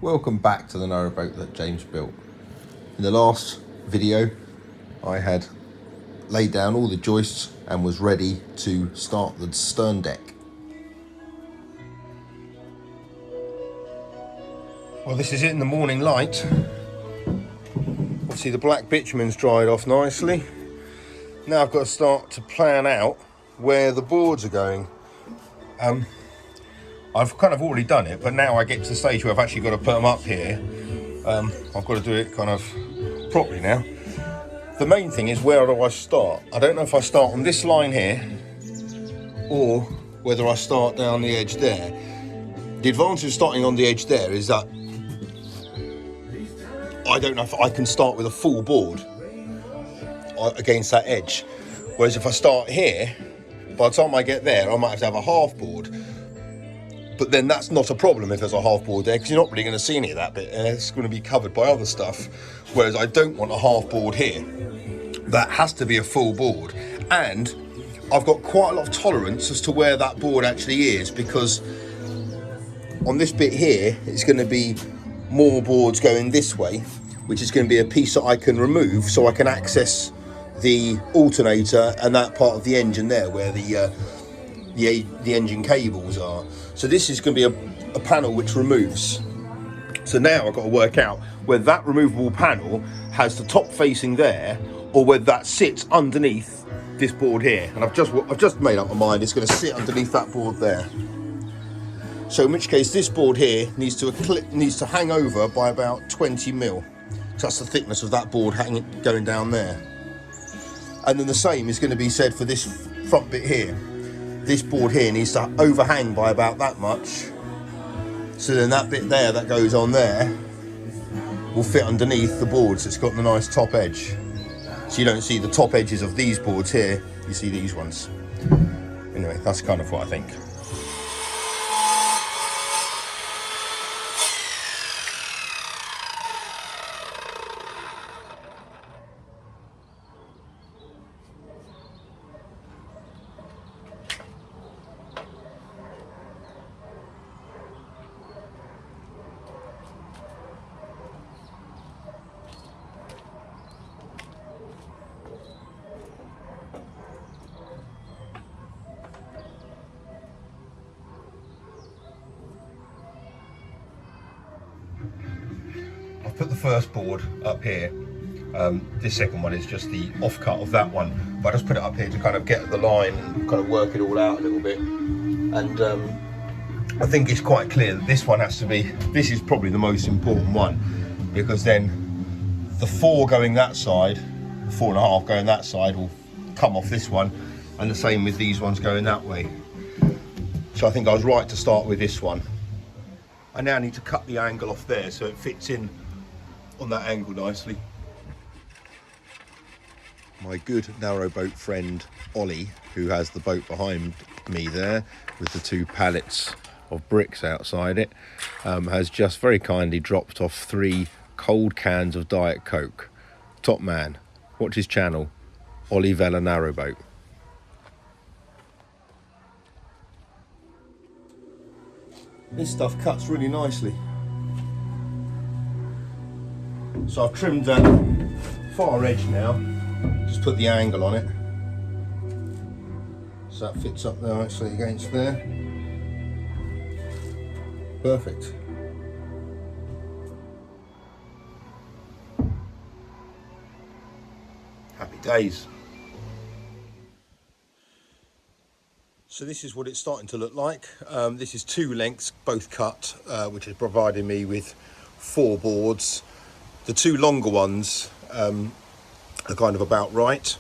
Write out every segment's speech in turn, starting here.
Welcome back to the narrowboat that James built. In the last video, I had laid down all the joists and was ready to start the stern deck. Well, this is it in the morning light. Obviously the black bitumen's dried off nicely. Now I've got to start to plan out where the boards are going. I've kind of already done it, but now I get to the stage where I've actually got to put them up here. I've got to do it kind of properly now. The main thing is, where do I start? I don't know if I start on this line here or whether I start down the edge there. The advantage of starting on the edge there is that I don't know if I can start with a full board against that edge. Whereas if I start here, by the time I get there, I might have to have a half board. But then that's not a problem if there's a half board there, because you're not really going to see any of that bit. It's going to be covered by other stuff. Whereas I don't want a half board here. That has to be a full board. And I've got quite a lot of tolerance as to where that board actually is, because on this bit here, it's going to be more boards going this way, which is going to be a piece that I can remove so I can access the alternator and that part of the engine there where the engine cables are. So this is going to be a panel which removes. So now I've got to work out whether that removable panel has the top facing there or whether that sits underneath this board here. And I've just made up my mind it's going to sit underneath that board there. So in which case this board here needs to hang over by about 20 mil. So that's the thickness of that board going down there. And then the same is going to be said for this front bit here. This board here needs to overhang by about that much. So then that bit there that goes on there will fit underneath the board, so it's got the nice top edge. So you don't see the top edges of these boards here, you see these ones. Anyway, that's kind of what I think. Put the first board up here. This second one is just the offcut of that one, but I just put it up here to kind of get the line and kind of work it all out a little bit. And I think it's quite clear that this one has to be, this is probably the most important one, because then the 4 going that side, 4.5 going that side will come off this one, and the same with these ones going that way. So I think I was right to start with this one. I now need to cut the angle off there so it fits in on that angle nicely. My good narrowboat friend Ollie, who has the boat behind me there with the 2 pallets of bricks outside it, has just very kindly dropped off 3 cold cans of Diet Coke. Top man. Watch his channel, Ollie Vella Narrowboat. This stuff cuts really nicely. So I've trimmed that far edge now, just put the angle on it. So that fits up there actually against there. Perfect. Happy days. So this is what it's starting to look like. This is 2 lengths, both cut, which is providing me with 4 boards. The 2 longer ones are kind of about right.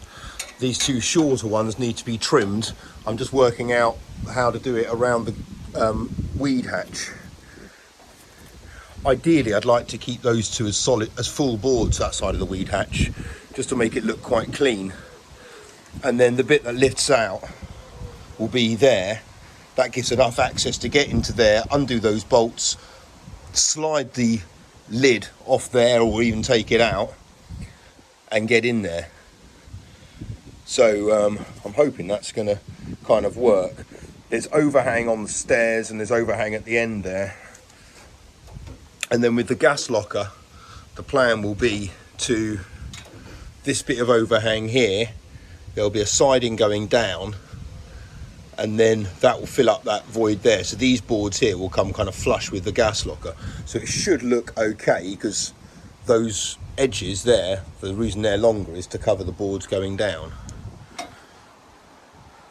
These 2 shorter ones need to be trimmed. I'm just working out how to do it around the weed hatch. Ideally, I'd like to keep those 2 as solid, as full boards, that side of the weed hatch, just to make it look quite clean. And then the bit that lifts out will be there. That gives enough access to get into there, undo those bolts, slide the lid off there or even take it out and get in there. So I'm hoping that's going to kind of work. There's overhang on the stairs and there's overhang at the end there. And then with the gas locker, the plan will be to this bit of overhang here, there'll be a siding going down, and then that will fill up that void there. So these boards here will come kind of flush with the gas locker. So it should look okay, because those edges there, the reason they're longer is to cover the boards going down.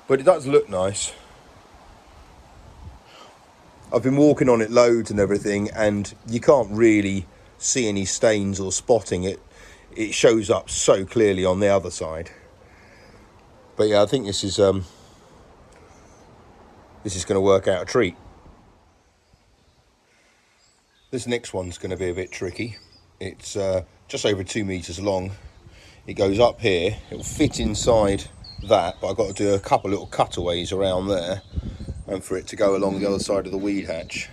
But it does look nice. I've been walking on it loads and everything, and you can't really see any stains or spotting it. It shows up so clearly on the other side. But yeah, I think this is going to work out a treat. This next one's going to be a bit tricky. It's just over 2 meters long. It goes up here. It will fit inside that, but I've got to do a couple little cutaways around there, and for it to go along the other side of the weed hatch.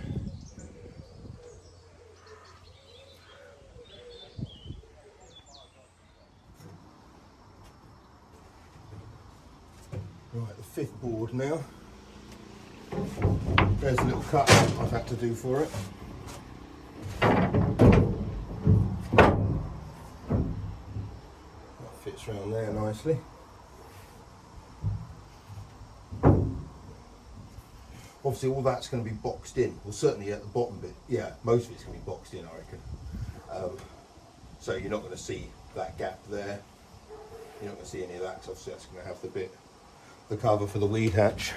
Right, the 5th board now. There's a little cut I've had to do for it. That fits around there nicely. Obviously all that's going to be boxed in, well certainly at the bottom bit, yeah, most of it's going to be boxed in, I reckon. So you're not going to see that gap there, you're not going to see any of that, because obviously that's going to have the cover for the weed hatch.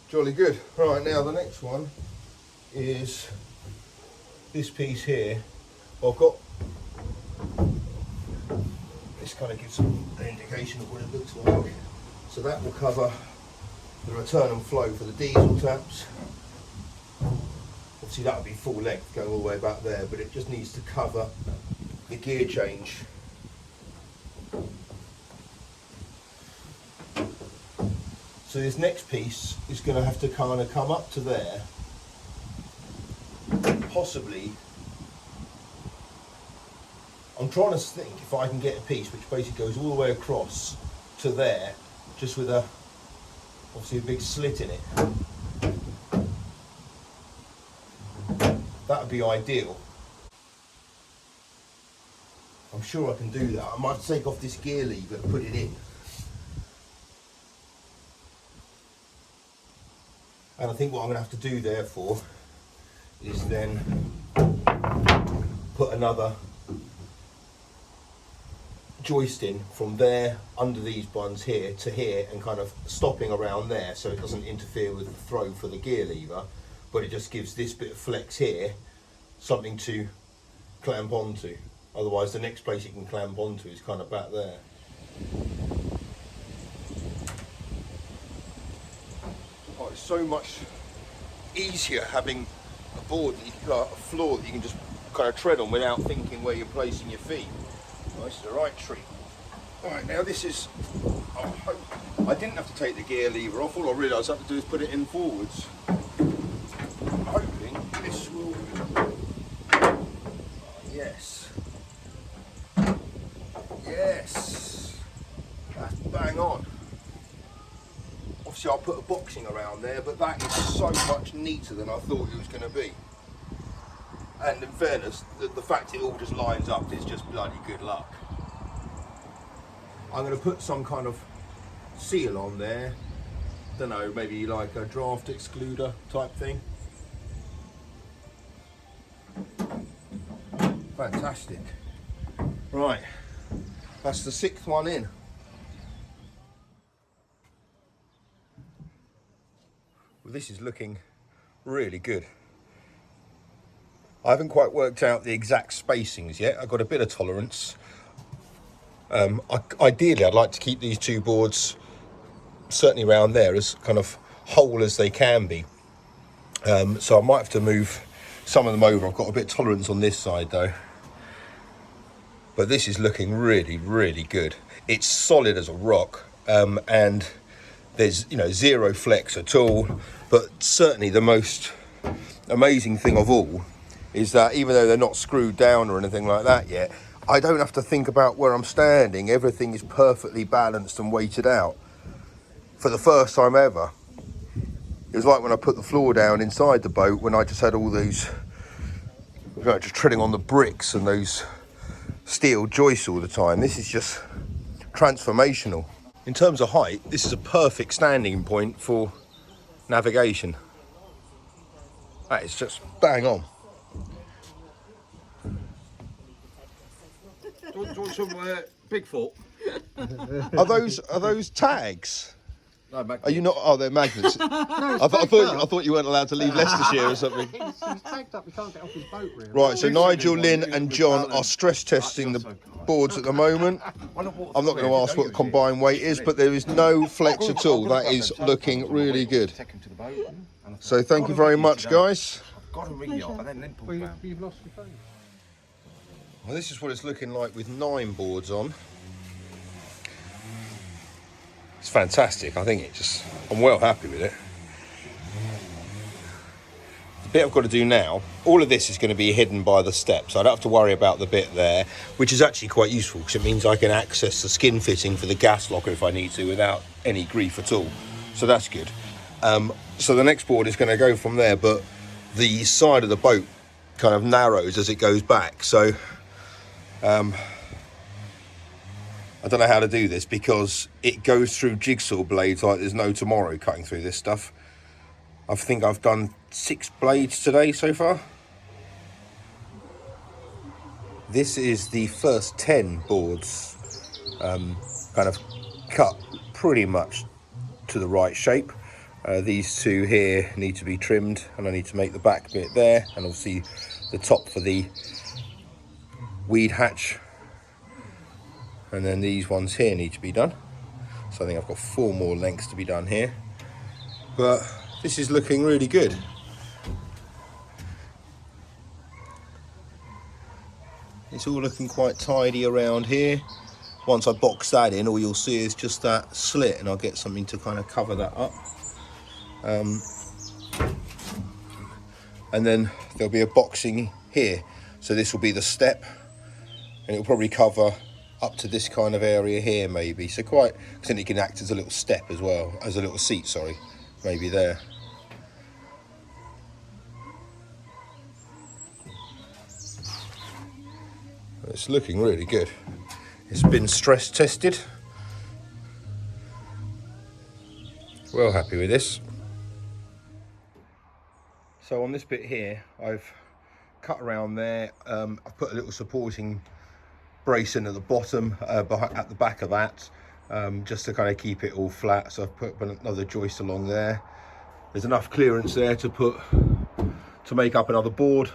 Jolly good. Right, now the next one is this piece here. Well, I've got, this kind of gives an indication of what it looks like. So that will cover the return and flow for the diesel taps. Obviously that will be full length going all the way back there, but it just needs to cover the gear change. So this next piece is going to have to kind of come up to there, possibly. I'm trying to think if I can get a piece which basically goes all the way across to there, just with obviously a big slit in it. That would be ideal. I'm sure I can do that. I might take off this gear lever and put it in. And I think what I'm going to have to do therefore is then put another joist in from there under these ones here to here, and kind of stopping around there so it doesn't interfere with the throw for the gear lever, but it just gives this bit of flex here something to clamp onto. Otherwise the next place you can clamp onto is kind of back there. Oh, it's so much easier having a board that you can, a floor that you can just kind of tread on without thinking where you're placing your feet. Oh, this is the right treat. Alright, now this is, I didn't have to take the gear lever off. All I realised I have to do is put it in forwards. I'm hoping this will, yes, yes, that's bang on. Obviously I'll put a boxing around there, but that is so much neater than I thought it was going to be. And in fairness, the fact it all just lines up is just bloody good luck. I'm going to put some kind of seal on there. Don't know, maybe like a draft excluder type thing. Fantastic. Right, that's the 6th one in. Well, this is looking really good. I haven't quite worked out the exact spacings yet. I've got a bit of tolerance. Ideally, I'd like to keep these 2 boards certainly around there as kind of whole as they can be. So I might have to move some of them over. I've got a bit of tolerance on this side though. But this is looking really, really good. It's solid as a rock, and there's, you know, zero flex at all. But certainly the most amazing thing of all is that even though they're not screwed down or anything like that yet, I don't have to think about where I'm standing. Everything is perfectly balanced and weighted out for the first time ever. It was like when I put the floor down inside the boat, when I just had all those, just treading on the bricks and those steel joists all the time. This is just transformational. In terms of height, this is a perfect standing point for navigation. That is just bang on. Do you want some Bigfoot? Are those tags? No, Are you not? Oh, they're magnets. No, I thought you weren't allowed to leave Leicestershire or something. He's tagged up. He can't get off his boat. Really. Right. So Nigel, Lynn, and John are stress testing the boards at the moment. I'm not going to ask what the combined weight is, but there is no flex at all. That is looking really good. So thank you very much, guys. I've got to ring you up and then pull down. You've lost your phone. Well, this is what it's looking like with 9 boards on. It's fantastic. I think I'm well happy with it. The bit I've got to do now, all of this is going to be hidden by the steps. I don't have to worry about the bit there, which is actually quite useful because it means I can access the skin fitting for the gas locker if I need to without any grief at all. So that's good. So the next board is going to go from there, but the side of the boat kind of narrows as it goes back. So I don't know how to do this because it goes through jigsaw blades like there's no tomorrow cutting through this stuff. I think I've done 6 blades today so far. This is the first 10 boards kind of cut pretty much to the right shape. These 2 here need to be trimmed and I need to make the back bit there and obviously the top for the weed hatch. And then these ones here need to be done. So I think I've got 4 more lengths to be done here. But this is looking really good. It's all looking quite tidy around here. Once I box that in, all you'll see is just that slit and I'll get something to kind of cover that up. And then there'll be a boxing here. So this will be the step and it'll probably cover up to this kind of area here maybe. So quite, because then it can act as a little step as well, as a little seat, sorry, maybe there. It's looking really good. It's been stress tested. Well happy with this. So on this bit here, I've cut around there. I've put a little supporting brace in at the bottom, at the back of that, just to kind of keep it all flat. So I've put another joist along there. There's enough clearance there to make up another board,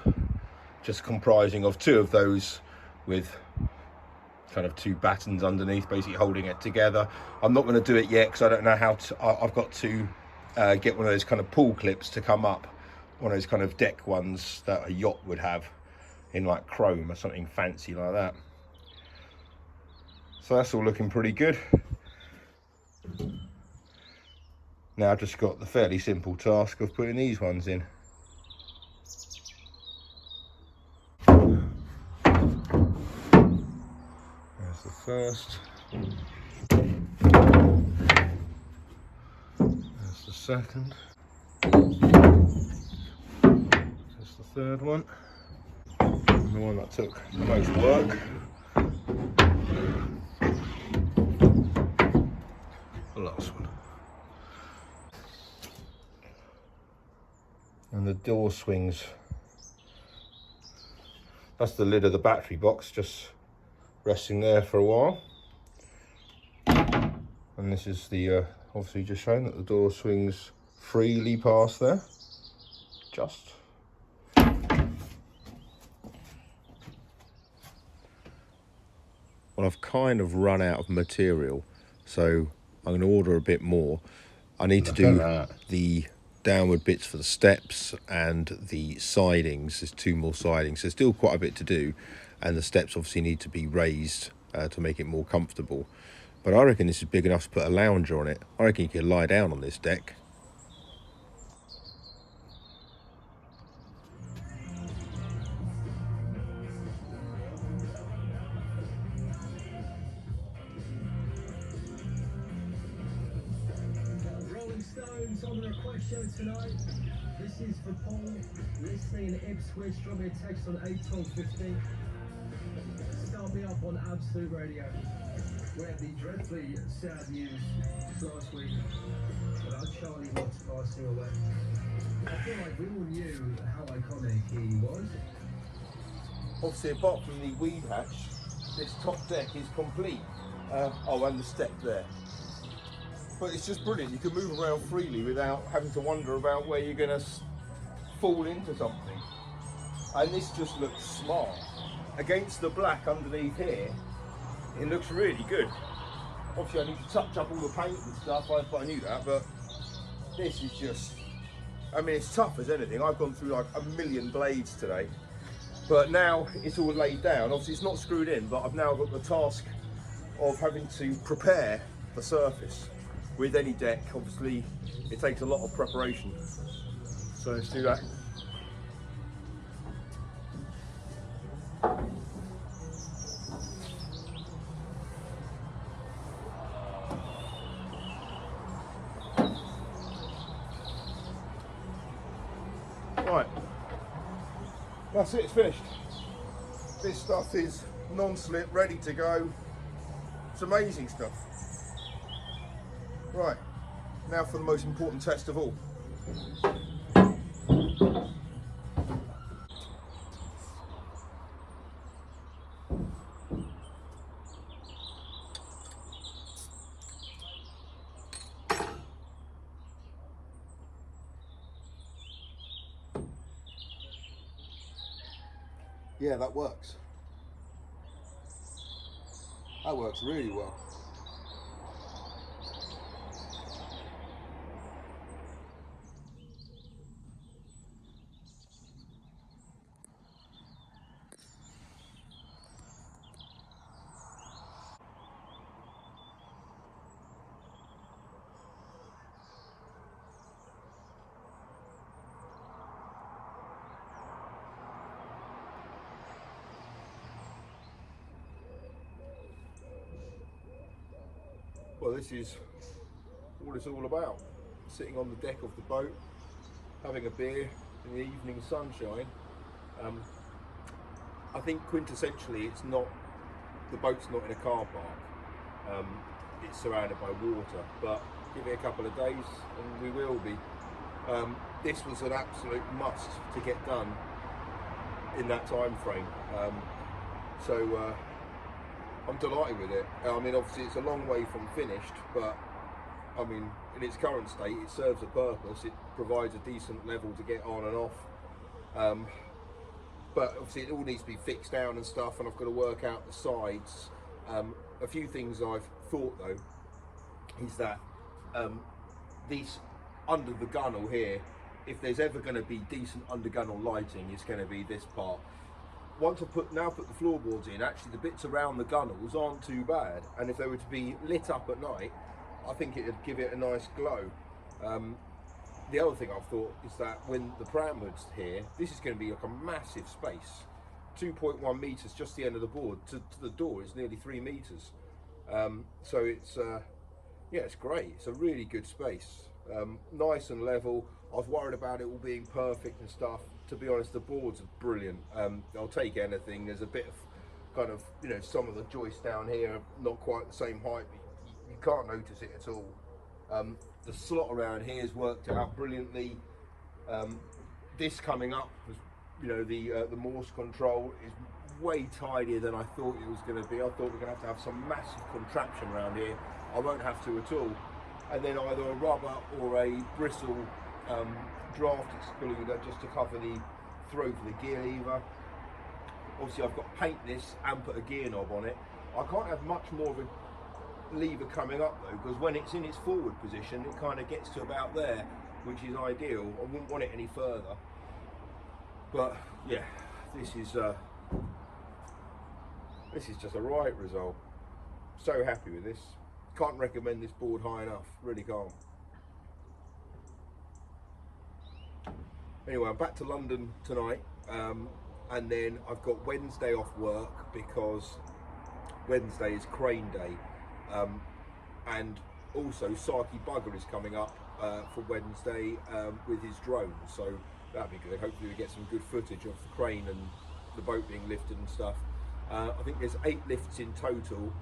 just comprising of 2 of those with kind of 2 battens underneath, basically holding it together. I'm not going to do it yet because I don't know how to. I've got to get one of those kind of pull clips to come up, one of those kind of deck ones that a yacht would have in like chrome or something fancy like that. So that's all looking pretty good. Now I've just got the fairly simple task of putting these ones in. There's the first. There's the second. There's the third one. And the one that took the most work. The last one. And the door swings. That's the lid of the battery box, just resting there for a while. And this is the, obviously just showing that the door swings freely past there. Just. Well, I've kind of run out of material, so I'm going to order a bit more. I need to do the downward bits for the steps and the sidings. There's 2 more sidings. There's still quite a bit to do, and the steps obviously need to be raised to make it more comfortable. But I reckon this is big enough to put a lounger on it. I reckon you can lie down on this deck. Rolling Stones on their quest show tonight. This is for Paul, listening in Ipswich. Drop me a text on 81250. Start me up on Absolute Radio. We had the dreadfully sad news last week about Charlie Watts passing away. I feel like we all knew how iconic he was. Obviously, apart from the weed hatch, this top deck is complete. Oh, and the step there. But it's just brilliant. You can move around freely without having to wonder about where you're going to fall into something. And this just looks smart. Against the black underneath here, it looks really good. Obviously, I need to touch up all the paint and stuff. I knew that, but this is just, I mean, it's tough as anything. I've gone through like a million blades today, but now it's all laid down. Obviously, it's not screwed in, but I've now got the task of having to prepare the surface. With any deck, obviously, it takes a lot of preparation. So let's do that. Right, that's it, it's finished. This stuff is non-slip, ready to go. It's amazing stuff. Right, now for the most important test of all. Yeah, that works. That works really well. Well, this is what it's all about. Sitting on the deck of the boat, having a beer in the evening sunshine. I think quintessentially it's not, the boat's not in a car park. It's surrounded by water, but give it a couple of days and we will be. This was an absolute must to get done in that time frame. So I'm delighted with it. I mean, obviously it's a long way from finished, but I mean, in its current state, it serves a purpose. It provides a decent level to get on and off. But obviously it all needs to be fixed down and stuff, and I've got to work out the sides. A few things I've thought though, is that these under the gunnel here, if there's ever going to be decent under gunnel lighting, it's going to be this part. Once I now put the floorboards in, actually the bits around the gunnels aren't too bad, and if they were to be lit up at night, I think it'd give it a nice glow. The other thing I've thought is that when the pram hood's here, this is going to be like a massive space. 2.1 metres just the end of the board to the door is nearly 3 metres. So it's yeah, it's great. It's a really good space, nice and level. I was worried about it all being perfect and stuff. To be honest, the boards are brilliant. I'll take anything. There's a bit of kind of, you know, some of the joists down here are not quite the same height, but you can't notice it at all. The slot around here has worked out brilliantly. This coming up, you know, the Morse control is way tidier than I thought it was going to be. I thought we're going to have some massive contraption around here. I won't have to at all. And then either a rubber or a bristle draft excluder just to cover the throw for the gear lever. Obviously I've got to paint this and put a gear knob on it. I can't have much more of a lever coming up though, because when it's in its forward position it kind of gets to about there, which is ideal. I wouldn't want it any further. But yeah, this is just a right result. So happy with this. Can't recommend this board high enough, really can't. Anyway, I'm back to London tonight, and then I've got Wednesday off work because Wednesday is crane day, and also Saki Bugger is coming up for Wednesday with his drone, so that'd be good. Hopefully we get some good footage of the crane and the boat being lifted and stuff. I think there's 8 lifts in total.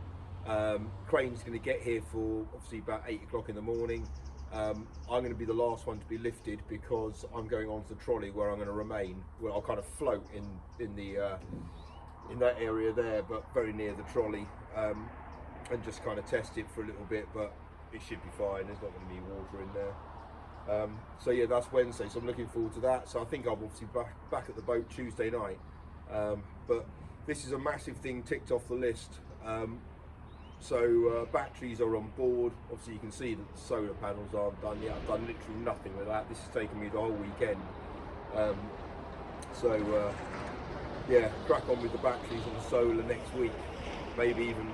Crane's going to get here for obviously about 8 o'clock in the morning. I'm going to be the last one to be lifted because I'm going onto the trolley where I'm going to remain. Well, I'll kind of float in that area there, but very near the trolley, and just kind of test it for a little bit. But it should be fine. There's not going to be water in there. So yeah, that's Wednesday. So I'm looking forward to that. So I think I'm obviously back at the boat Tuesday night. But this is a massive thing ticked off the list. So batteries are on board. Obviously you can see that the solar panels aren't done yet. I've done literally nothing with that. This has taken me the whole weekend. Yeah, crack on with the batteries and the solar next week. Maybe even,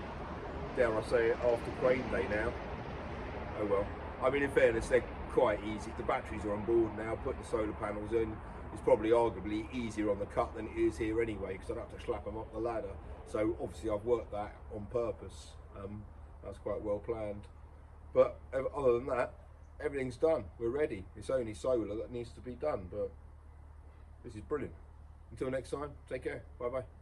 dare I say it, after crane day now. Oh well. I mean, in fairness, they're quite easy. The batteries are on board now. Putting the solar panels in is probably arguably easier on the cut than it is here anyway, because I'd have to slap them up the ladder. So obviously I've worked that on purpose. That's quite well planned. But other than that, everything's done. We're ready. It's only solar that needs to be done, but this is brilliant. Until next time, take care. Bye bye.